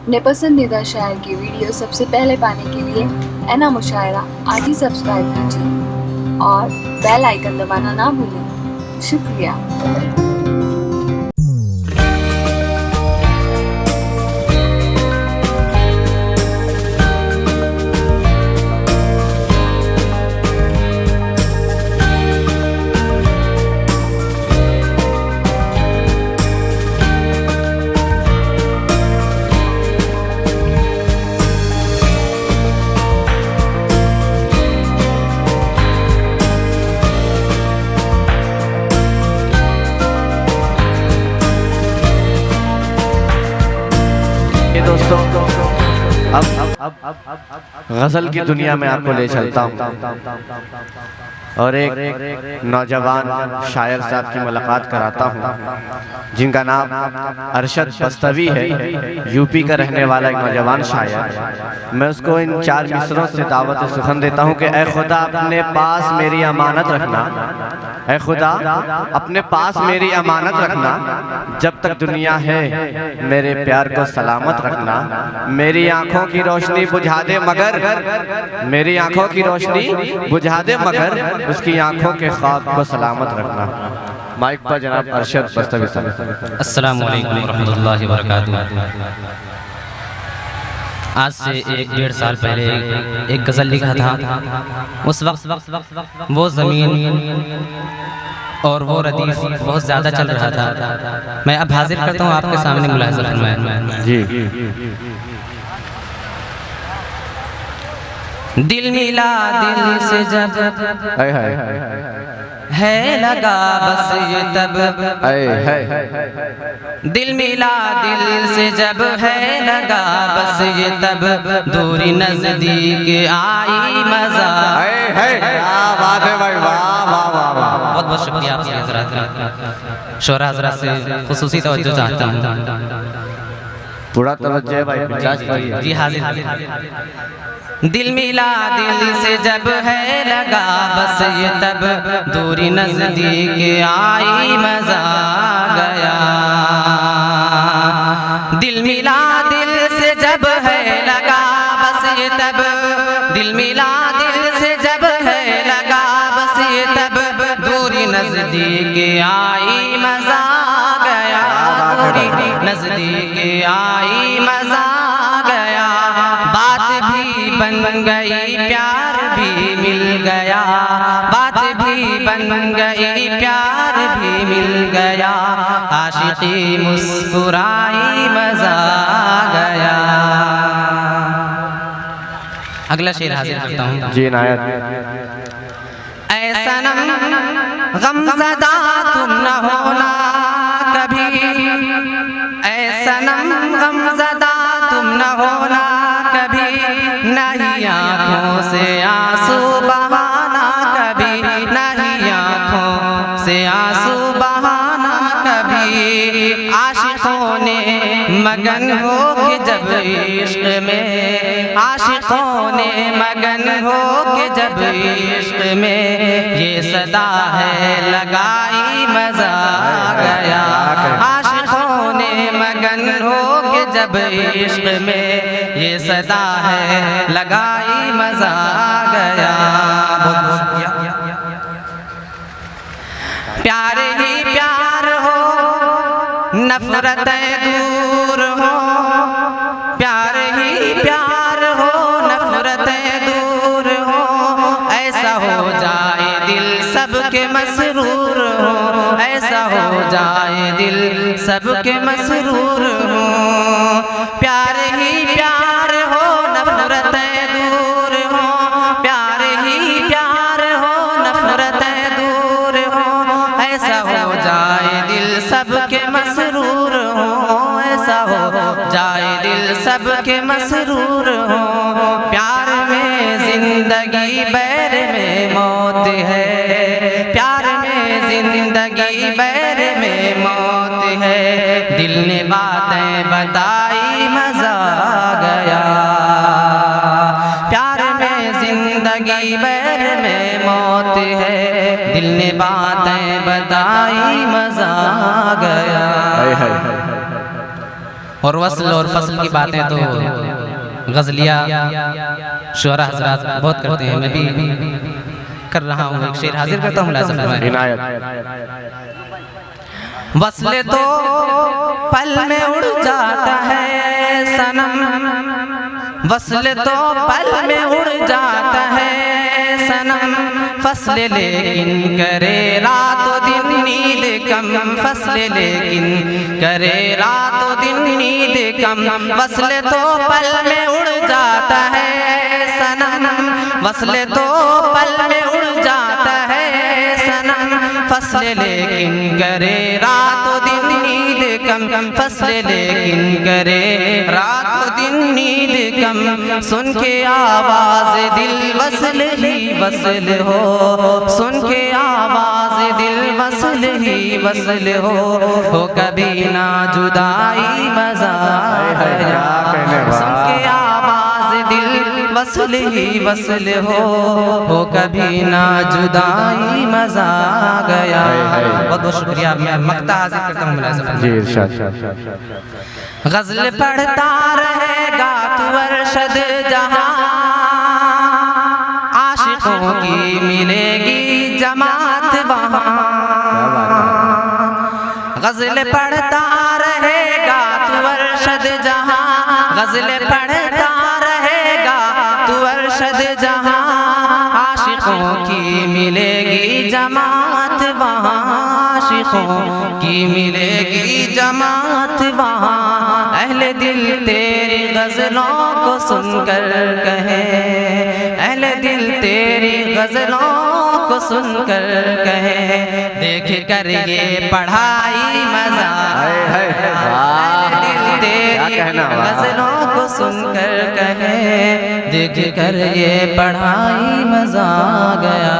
अपने पसंदीदा शायर की वीडियो सबसे पहले पाने के लिए एना मुशायरा आज ही सब्सक्राइब कीजिए और बेल आइकन दबाना ना भूलें। शुक्रिया। दोस्तों अब गज़ल की दुनिया में आपको ले चलता हूँ और एक नौजवान शायर साहब की मुलाकात कराता हूँ जिनका नाम अरशद बस्तवी है। यूपी का रहने वाला एक नौजवान शायर। मैं उसको इन 4 मिसरों से दावत सुखन देता हूँ कि ऐ खुदा अपने पास मेरी अमानत रखना, ऐ खुदा अपने पास मेरी अमानत रखना, जब तक दुनिया है मेरे प्यार को सलामत रखना। मेरी आंखों की रोशनी बुझा दे मगर, मेरी आंखों की रोशनी बुझा दे मगर उसकी आंखों के ख्वाब को सलामत रखना। माइक पर जनाब अरशद बस्तवी साहब। अस्सलाम वालेकुम रहमतुल्लाहि व बरकातुहू। आज से 1-1.5 साल पहले एक गज़ल लिखा था। उस वक्त वो ज़मीन और वो रदीफ बहुत ज़्यादा चल रहा था। मैं अब हाजिर करता हूँ आपके सामने मुलाहिज़ा फरमाएं। जी दिल मिला दिल से जब है लगा बस ये तब, दिल मिला दिल से जब है लगा बस ये तब, दूरी नजदीक आई मजा। बात है भाई, वाह वाह वाह वाह। बहुत बहुत शुक्रिया आपके हज़रात, शोरा हज़रात से खुसूसी तवज्जो चाहता हूँ। पूरा तवज्जो है भाई। जी हाजिर। दिल मिला दिल से जब है लगा बस ये तब, दूरी नजदीक आई मजा गया। दिल मिला दिल से जब है लगा बस ये तब, दिल मिला दिल से जब है लगा बस ये तब, दूरी नजदीक आई मजा गया। दूरी नजदीक आई मजा गया। बात भी बन गई प्यार भी मिल गया, बात भी बन गई प्यार भी मिल गया। आशिकी मुस्कुराई मजा गया। अगला शेर हाजिर करता हूँ। जी नायत। ऐ सनम गमज़दा तुम न होना कभी, ऐ सनम गमज़दा तुम न होना कभी, नहीं आँखों से आंसू बहाना कभी, नहीं आँखों से आंसू बहाना कभी। आशिकों ने मगन हो के जब इश्क में, आशिकों ने मगन हो के जब इश्क में, ये सदा है लगाई मजा गया। आशिकों ने मगन हो के जब इश्क में, ये सदा है लगाई मजा गया। प्यार ही प्यार हो नफरतें दूर हो, प्यार ही प्यार हो नफरतें दूर हो, ऐसा हो जाए दिल सबके मसरूर हो, ऐसा हो जाए दिल सबके मसरूर हो। प्यार ही प्यार हो नफरतें दूर हो, प्यार ही प्यार हो नफरतें दूर हो, ऐसा हो जाए दिल सबके मसरूर हो, ऐसा हो जाए दिल सबके मसरूर हो। प्यार में जिंदगी बैर में मौत है, प्यार में जिंदगी बैर में मौत है। दिल ने बातें बताई मजा गया। प्यार में जिंदगी बैर में मौत है, दिल ने बातें बताई मजा गया। और वस्ल और फसल की बातें तो गज़लिया शुअरा हज़रात बहुत करते हैं। मैं भी कर रहा हूँ, एक शेर हाजिर करता हूँ। इनायत। वस्ल तो पल में उड़ जाता है सनम, वस्ल तो पल में उड़ जाता है सनम, फसल लेकिन करे रात दिन नींद कम, फसल लेकिन करे रात दिन नींद कम, वस्ल तो पल में उड़ जाता है सनम, वस्ल तो पल में उड़ जाता है सनम, फसल लेकिन करे रात दिन नींद कम, फसल लेकिन करे रात दिन नींद कम, सुन के आवाज दिल वसल ही वसल हो, सुन के आवाज दिल वसल ही वसल हो कभी ना जुदाई मजा गया, सुन के आवाज दिल वसल ही वसल हो कभी ना जुदाई मजा गया। बहुत बहुत शुक्रिया। मैं मक्ता हाजिर करता हूँ जी इरशाद। गज़ल पढ़ता रहेगा तू अरशद जहां, आशिकों की मिलेगी जमात वहां, गज़ल पढ़ता रहेगा तू अरशद जहां, गज़ल पढ़ता रहेगा तू अरशद जहां, आशिकों की मिलेगी जमात वहां, आशिकों की मिलेगी जमात वहां, अहले दिल तेरी गज़लों को सुनकर कहे, अहले दिल तेरी गज़लों को सुनकर कहे, देख कर ये पढ़ाई मजा आया, अहले दिल तेरी गज़लों को सुनकर कहे, देख कर ये पढ़ाई मजा गया।